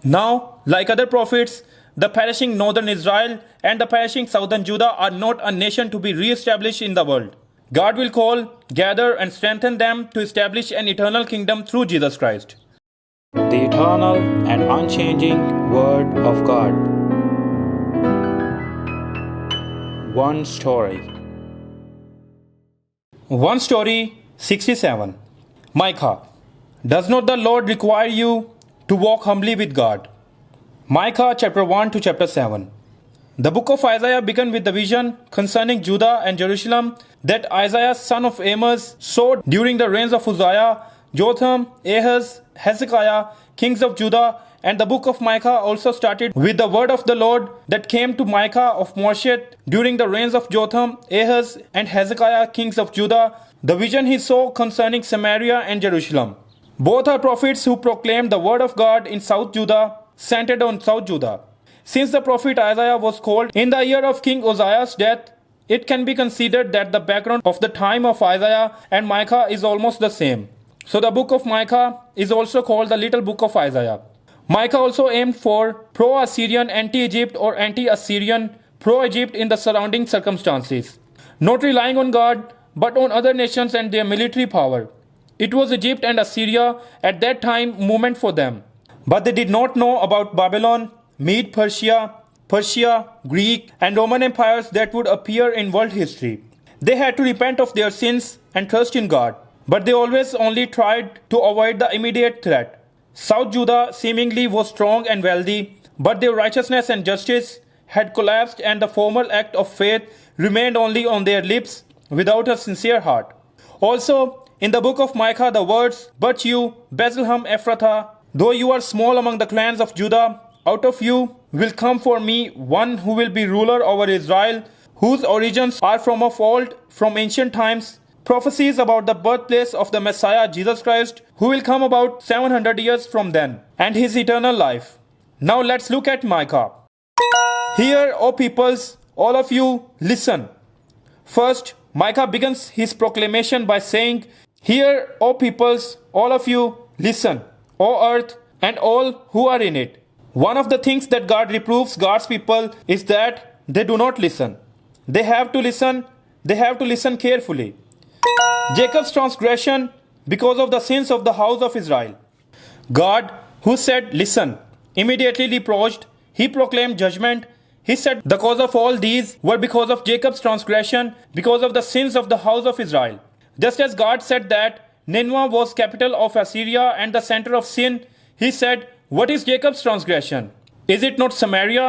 Now, like other prophets, the perishing northern Israel and the perishing southern Judah are not a nation to be re-established in the world. God will call, gather, and strengthen them to establish an eternal kingdom through Jesus Christ. The eternal and unchanging Word of God. One story. 67. Micah. Does not the Lord require you to walk humbly with God? Micah chapter 1 to chapter 7. The book of Isaiah began with the vision concerning Judah and Jerusalem that Isaiah son of Amos saw during the reigns of Uzziah, Jotham, Ahaz, Hezekiah, kings of Judah, and the book of Micah also started with the word of the Lord that came to Micah of Mosheth during the reigns of Jotham, Ahaz, and Hezekiah, kings of Judah, the vision he saw concerning Samaria and Jerusalem. Both are prophets who proclaimed the word of God in South Judah, centered on South Judah. Since the prophet Isaiah was called in the year of King Uzziah's death, it can be considered that the background of the time of Isaiah and Micah is almost the same. So the book of Micah is also called the little book of Isaiah. Micah also aimed for pro-Assyrian, anti-Egypt or anti-Assyrian, pro-Egypt in the surrounding circumstances, not relying on God but on other nations and their military power. It was Egypt and Assyria at that time movement for them. But they did not know about Babylon, Mede Persia, Greek, and Roman empires that would appear in world history. They had to repent of their sins and trust in God, but they always only tried to avoid the immediate threat. South Judah seemingly was strong and wealthy, but their righteousness and justice had collapsed and the formal act of faith remained only on their lips without a sincere heart. Also, in the book of Micah the words, "But you, Bethlehem Ephrathah, though you are small among the clans of Judah, out of you will come for me one who will be ruler over Israel, whose origins are from of old, from ancient times," prophecies about the birthplace of the Messiah Jesus Christ, who will come about 700 years from then, and his eternal life. Now let's look at Micah. Hear, O peoples, all of you, listen. First, Micah begins his proclamation by saying, "Hear, O peoples, all of you, listen, O earth, and all who are in it." One of the things that God reproves God's people is that they do not listen. They have to listen carefully. Jacob's transgression because of the sins of the house of Israel. God, who said, "Listen," immediately reproached. He proclaimed judgment. He said the cause of all these were because of Jacob's transgression, because of the sins of the house of Israel. Just as God said that Nineveh was capital of Assyria and the center of sin, he said, "What is Jacob's transgression? Is it not Samaria?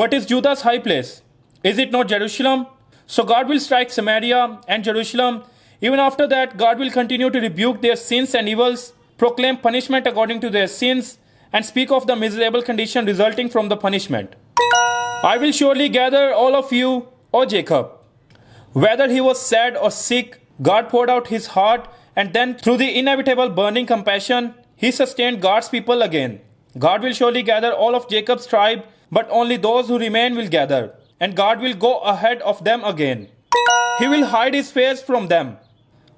What is Judah's high place? Is it not Jerusalem?" So God will strike Samaria and Jerusalem. Even after that, God will continue to rebuke their sins and evils, proclaim punishment according to their sins, and speak of the miserable condition resulting from the punishment. "I will surely gather all of you, O Jacob." Whether he was sad or sick, God poured out his heart, and then through the inevitable burning compassion, he sustained God's people again. God will surely gather all of Jacob's tribe, but only those who remain will gather, and God will go ahead of them again. He will hide his face from them.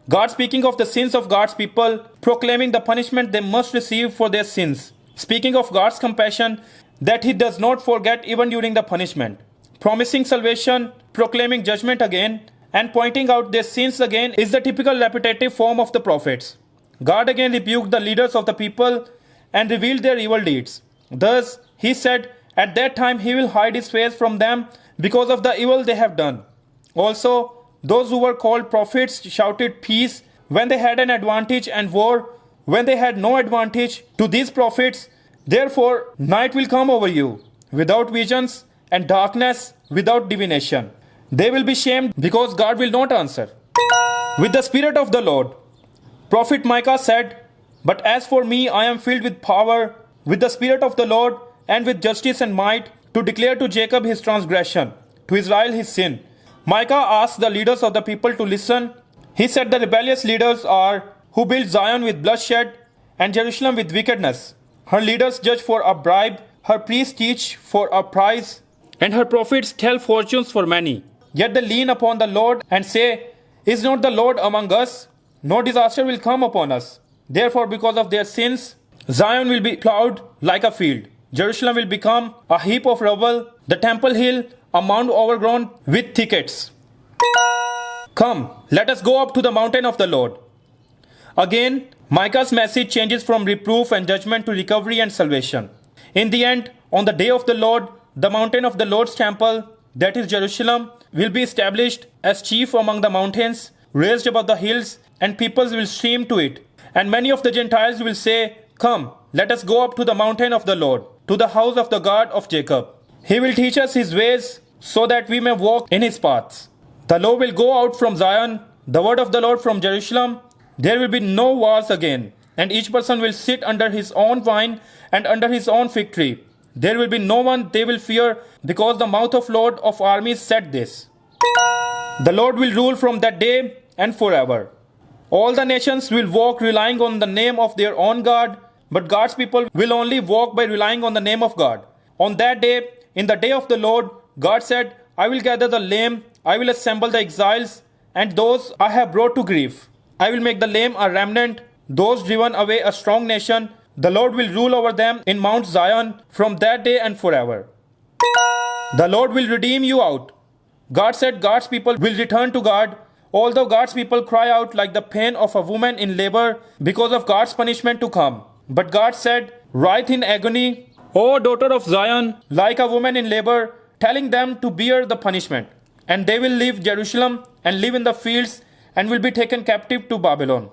God speaking of the sins of God's people, proclaiming the punishment they must receive for their sins. Speaking of God's compassion, that he does not forget even during the punishment. Promising salvation, proclaiming judgment again, and pointing out their sins again is the typical repetitive form of the prophets. God again rebuked the leaders of the people and revealed their evil deeds. Thus, he said, at that time he will hide his face from them because of the evil they have done. Also, those who were called prophets shouted peace when they had an advantage and war when they had no advantage to these prophets. Therefore, night will come over you without visions and darkness without divination. They will be shamed because God will not answer. With the Spirit of the Lord, Prophet Micah said, "But as for me, I am filled with power, with the Spirit of the Lord, and with justice and might, to declare to Jacob his transgression, to Israel his sin." Micah asked the leaders of the people to listen. He said the rebellious leaders are who build Zion with bloodshed and Jerusalem with wickedness. Her leaders judge for a bribe, her priests teach for a price, and her prophets tell fortunes for many. Yet they lean upon the Lord and say, "Is not the Lord among us? No disaster will come upon us." Therefore, because of their sins, Zion will be plowed like a field. Jerusalem will become a heap of rubble, the temple hill a mound overgrown with thickets. Come, let us go up to the mountain of the Lord. Again, Micah's message changes from reproof and judgment to recovery and salvation. In the end, on the day of the Lord, the mountain of the Lord's temple, that is Jerusalem, will be established as chief among the mountains, raised above the hills, and peoples will stream to it. And many of the Gentiles will say, Come, let us go up to the mountain of the Lord, to the house of the God of Jacob. He will teach us his ways, so that we may walk in his paths. The law will go out from Zion, the word of the Lord from Jerusalem. There will be no wars again, and each person will sit under his own vine and under his own fig tree. There will be no one they will fear, because the mouth of Lord of armies said this. The Lord will rule from that day and forever. All the nations will walk relying on the name of their own God, but God's people will only walk by relying on the name of God. On that day, in the day of the Lord, God said, I will gather the lame, I will assemble the exiles, and those I have brought to grief. I will make the lame a remnant, those driven away a strong nation. The Lord will rule over them in Mount Zion from that day and forever. The Lord will redeem you out. God said God's people will return to God, although God's people cry out like the pain of a woman in labor because of God's punishment to come. But God said, writhe in agony, O daughter of Zion, like a woman in labor, telling them to bear the punishment. And they will leave Jerusalem and live in the fields and will be taken captive to Babylon.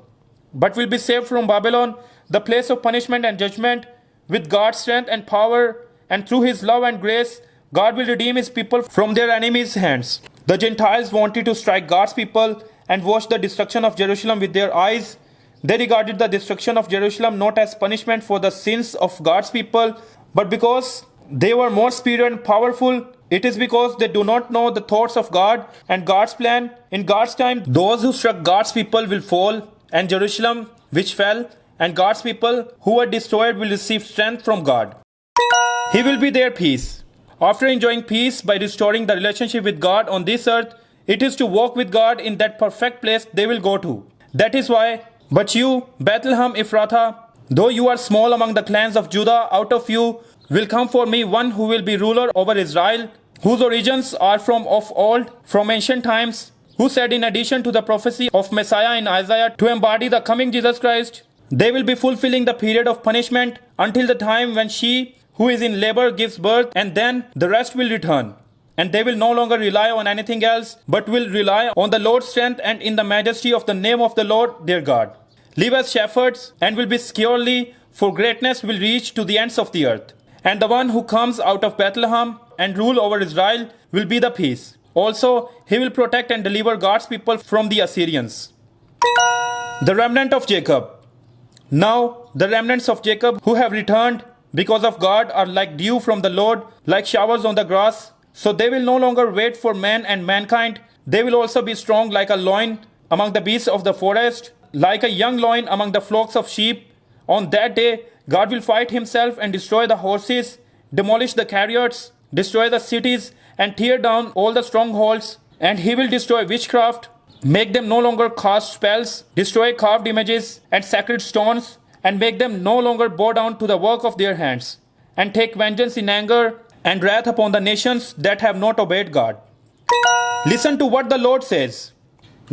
But will be saved from Babylon, the place of punishment and judgment, with God's strength and power, and through his love and grace, God will redeem his people from their enemies' hands. The Gentiles wanted to strike God's people and watch the destruction of Jerusalem with their eyes. They regarded the destruction of Jerusalem not as punishment for the sins of God's people, but because they were more superior and powerful. It is because they do not know the thoughts of God and God's plan. In God's time, those who struck God's people will fall, and Jerusalem, which fell, and God's people who were destroyed will receive strength from God. He will be their peace. After enjoying peace by restoring the relationship with God on this earth, it is to walk with God in that perfect place they will go to. That is why, but you, Bethlehem Ephrathah, though you are small among the clans of Judah, out of you will come for me one who will be ruler over Israel, whose origins are from of old, from ancient times, who said in addition to the prophecy of Messiah in Isaiah to embody the coming Jesus Christ, they will be fulfilling the period of punishment until the time when she who is in labor gives birth, and then the rest will return. And they will no longer rely on anything else, but will rely on the Lord's strength and in the majesty of the name of the Lord their God. Live as shepherds and will be securely, for greatness will reach to the ends of the earth. And the one who comes out of Bethlehem and rule over Israel will be the peace. Also, he will protect and deliver God's people from the Assyrians. The remnant of Jacob. Now, the remnants of Jacob who have returned because of God are like dew from the Lord, like showers on the grass. So they will no longer wait for man and mankind. They will also be strong like a loin among the beasts of the forest, like a young loin among the flocks of sheep. On that day, God will fight himself and destroy the horses, demolish the chariots, destroy the cities, and tear down all the strongholds. And he will destroy witchcraft, make them no longer cast spells, destroy carved images and sacred stones, and make them no longer bow down to the work of their hands, and take vengeance in anger and wrath upon the nations that have not obeyed God. Listen to what the Lord says.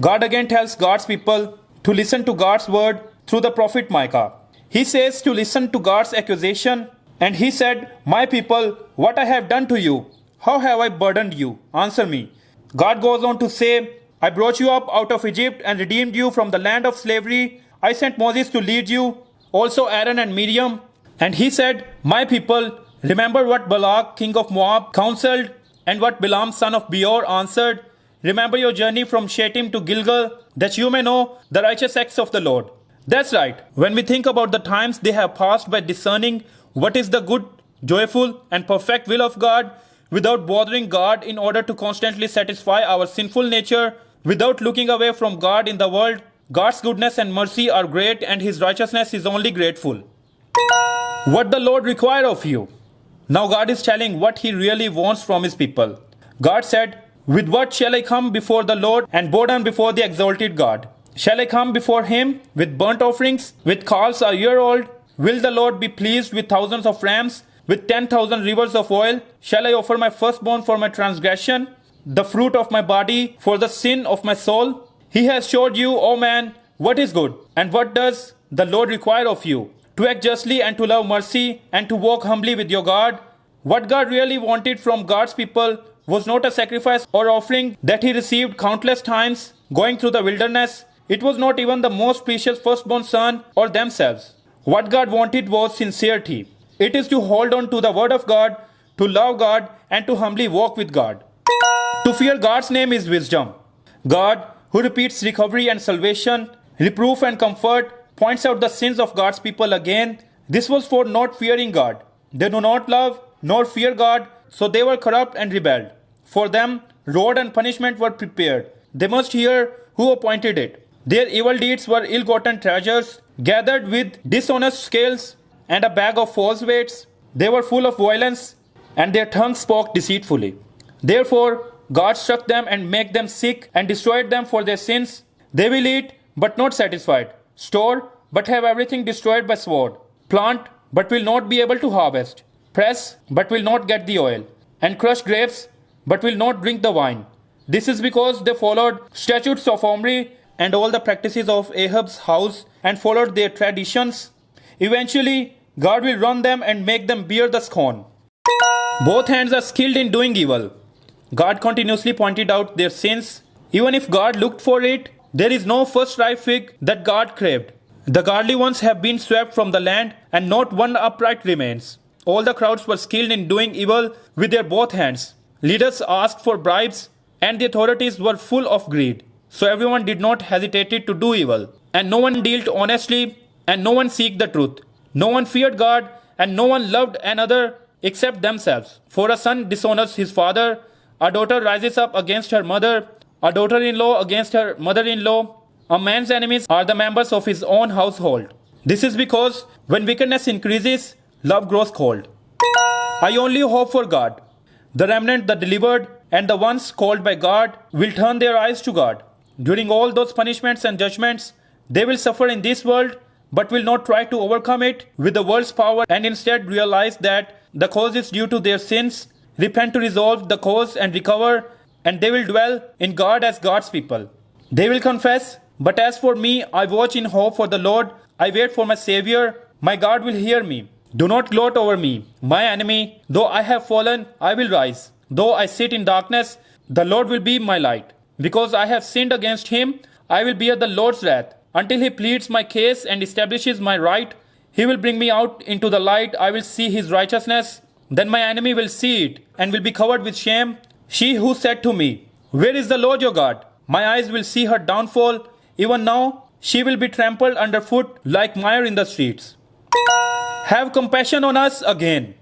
God again tells God's people to listen to God's word through the prophet Micah. He says to listen to God's accusation, and he said, My people, what I have done to you? How have I burdened you? Answer me. God goes on to say, I brought you up out of Egypt and redeemed you from the land of slavery. I sent Moses to lead you, also Aaron and Miriam. And he said, My people, remember what Balak, king of Moab, counseled, and what Balaam, son of Beor, answered. Remember your journey from Shittim to Gilgal, that you may know the righteous acts of the Lord. That's right. When we think about the times they have passed by discerning what is the good, joyful, and perfect will of God, without bothering God in order to constantly satisfy our sinful nature, without looking away from God in the world, God's goodness and mercy are great, and his righteousness is only grateful. What the Lord requires of you. Now God is telling what he really wants from his people. God said, With what shall I come before the Lord and bow down before the exalted God? Shall I come before him with burnt offerings, with calves a year old? Will the Lord be pleased with thousands of rams? with 10,000 rivers of oil? Shall I offer my firstborn for my transgression, the fruit of my body for the sin of my soul? He has showed you, O man, what is good, and what does the Lord require of you? To act justly and to love mercy and to walk humbly with your God. What God really wanted from God's people was not a sacrifice or offering that he received countless times going through the wilderness. It was not even the most precious firstborn son or themselves. What God wanted was sincerity. It is to hold on to the word of God, to love God, and to humbly walk with God. To fear God's name is wisdom. God, who repeats recovery and salvation, reproof and comfort, points out the sins of God's people again. This was for not fearing God. They do not love nor fear God, so they were corrupt and rebelled. For them, reward and punishment were prepared. They must hear who appointed it. Their evil deeds were ill-gotten treasures, gathered with dishonest scales and a bag of false weights. They were full of violence, and their tongues spoke deceitfully. Therefore, God struck them and made them sick and destroyed them for their sins. They will eat, but not satisfied. Store, but have everything destroyed by sword. Plant, but will not be able to harvest. Press, but will not get the oil. And crush grapes, but will not drink the wine. This is because they followed statutes of Omri and all the practices of Ahab's house and followed their traditions. Eventually, God will run them and make them bear the scorn. Both hands are skilled in doing evil. God continuously pointed out their sins. Even if God looked for it, there is no first ripe fig that God craved. The godly ones have been swept from the land, and not one upright remains. All the crowds were skilled in doing evil with their both hands. Leaders asked for bribes, and the authorities were full of greed. So everyone did not hesitate to do evil, and no one dealt honestly, and no one seeked the truth. No one feared God, and no one loved another except themselves. For a son dishonors his father, a daughter rises up against her mother, a daughter-in-law against her mother-in-law. A man's enemies are the members of his own household. This is because when wickedness increases, love grows cold. I only hope for God. The remnant, the delivered, and the ones called by God will turn their eyes to God. During all those punishments and judgments, they will suffer in this world, but will not try to overcome it with the world's power and instead realize that the cause is due to their sins, repent to resolve the cause and recover, and they will dwell in God as God's people. They will confess, but as for me, I watch in hope for the Lord. I wait for my Savior. My God will hear me. Do not gloat over me, my enemy. Though I have fallen, I will rise. Though I sit in darkness, the Lord will be my light. Because I have sinned against him, I will bear the Lord's wrath. Until he pleads my case and establishes my right, he will bring me out into the light. I will see his righteousness. Then my enemy will see it and will be covered with shame. She who said to me, "Where is the Lord your God?" My eyes will see her downfall. Even now, she will be trampled underfoot like mire in the streets. Have compassion on us again.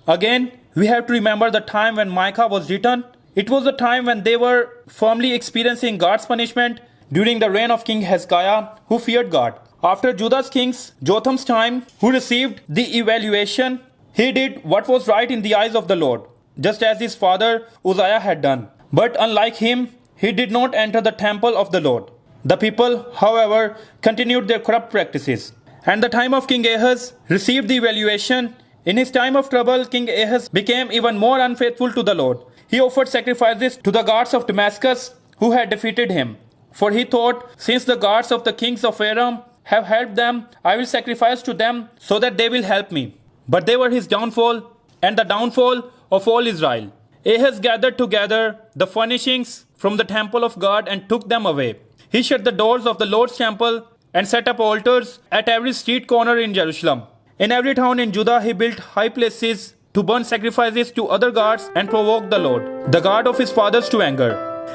Again, we have to remember the time when Micah was written. It was a time when they were firmly experiencing God's punishment during the reign of King Hezekiah, who feared God. After Judah's king Jotham's time, who received the evaluation, he did what was right in the eyes of the Lord, just as his father Uzziah had done. But unlike him, he did not enter the temple of the Lord. The people, however, continued their corrupt practices. And the time of King Ahaz received the evaluation. In his time of trouble, King Ahaz became even more unfaithful to the Lord. He offered sacrifices to the gods of Damascus, who had defeated him. For he thought, since the gods of the kings of Aram have helped them, I will sacrifice to them so that they will help me. But they were his downfall and the downfall of all Israel. Ahaz gathered together the furnishings from the temple of God and took them away. He shut the doors of the Lord's temple and set up altars at every street corner in Jerusalem. In every town in Judah he built high places to burn sacrifices to other gods and provoke the Lord, the God of his fathers, to anger.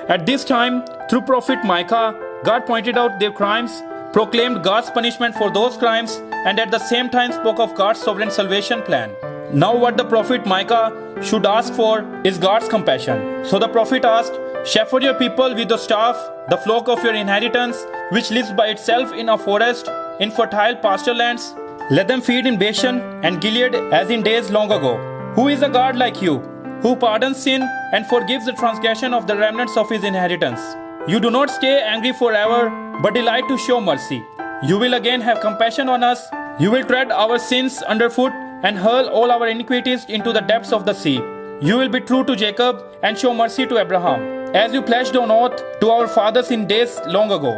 At this time, through prophet Micah, God pointed out their crimes, proclaimed God's punishment for those crimes, and at the same time spoke of God's sovereign salvation plan. Now what the prophet Micah should ask for is God's compassion. So the prophet asked, "Shepherd your people with your staff, the flock of your inheritance, which lives by itself in a forest, in fertile pasture lands. Let them feed in Bashan and Gilead as in days long ago. Who is a God like you, who pardons sin and forgives the transgression of the remnants of his inheritance? You do not stay angry forever, but delight to show mercy. You will again have compassion on us. You will tread our sins underfoot and hurl all our iniquities into the depths of the sea. You will be true to Jacob and show mercy to Abraham, as you pledged on oath to our fathers in days long ago.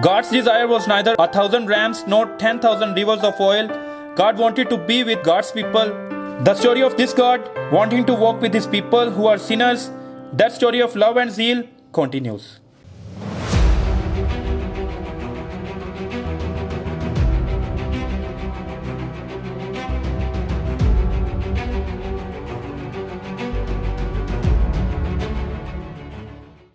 God's desire was neither 1,000 rams nor 10,000 rivers of oil. God wanted to be with God's people. The story of this God wanting to walk with his people who are sinners, that story of love and zeal continues.